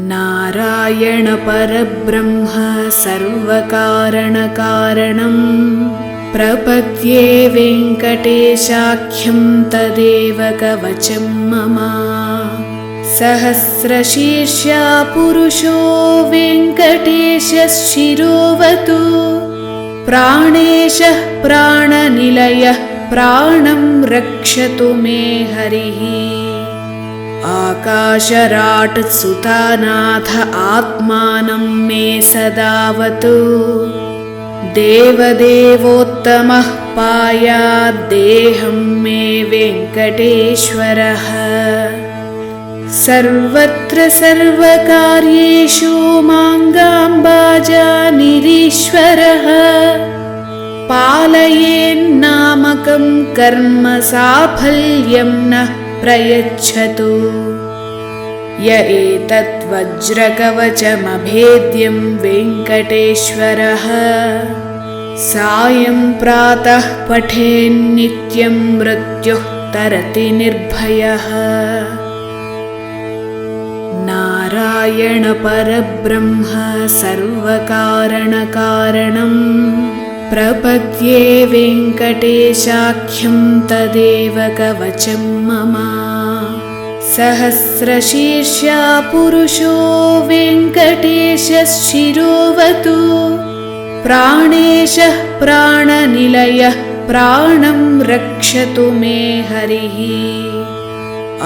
नारायण परब्रह्म सर्वकारणकारणं प्रपद्ये वेङ्कटेशाख्यं तदेव कवचं मम। सहस्रशीर्षा पुरुषो वेङ्कटेशः शिरोवतु प्राणेशः प्राणनिलयः प्राणं रक्षतु मे हरिः। आकाशराट् सुतानाथ आत्मानं मे सदावतु देवदेवोत्तमः पायाद्देहं मे वेङ्कटेश्वरः। सर्वत्र सर्वकार्येषु माङ्गाम्बाजानिरीश्वरः पालयेन्नामकं कर्म साफल्यं नः प्रयच्छतु। य एतद्वज्रकवचमभेद्यं वेङ्कटेश्वरः सायं प्रातः पठेन्नित्यं मृत्युः तरति निर्भयः। नारायण परब्रह्म सर्वकारणकारणं प्रपद्ये वेङ्कटेशाख्यं तदेव कवचं मम। सहस्रशीर्षा पुरुषो वेङ्कटेशः शिरोवतु प्राणेशः प्राणनिलयः प्राणं रक्षतु मे हरिः।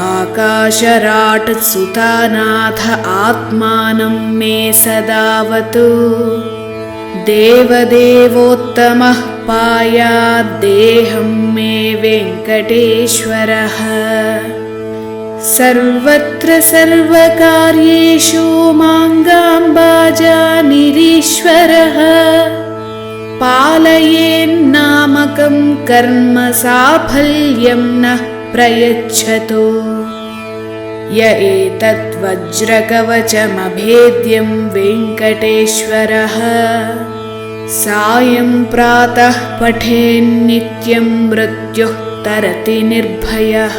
आकाशराट् सुतानाथ आत्मानं मे सदावतु देवदेवोत्तमः पायाद्देहं मे वेङ्कटेश्वरः। सर्वत्र सर्वकार्येषु माङ्गाम्बाजानिरीश्वरः पालयेन्नामकं कर्म साफल्यं नः प्रयच्छतु। य एतद्वज्रकवचमभेद्यं वेङ्कटेश्वरः सायं प्रातः पठेन्नित्यं मृत्युः तरति निर्भयः।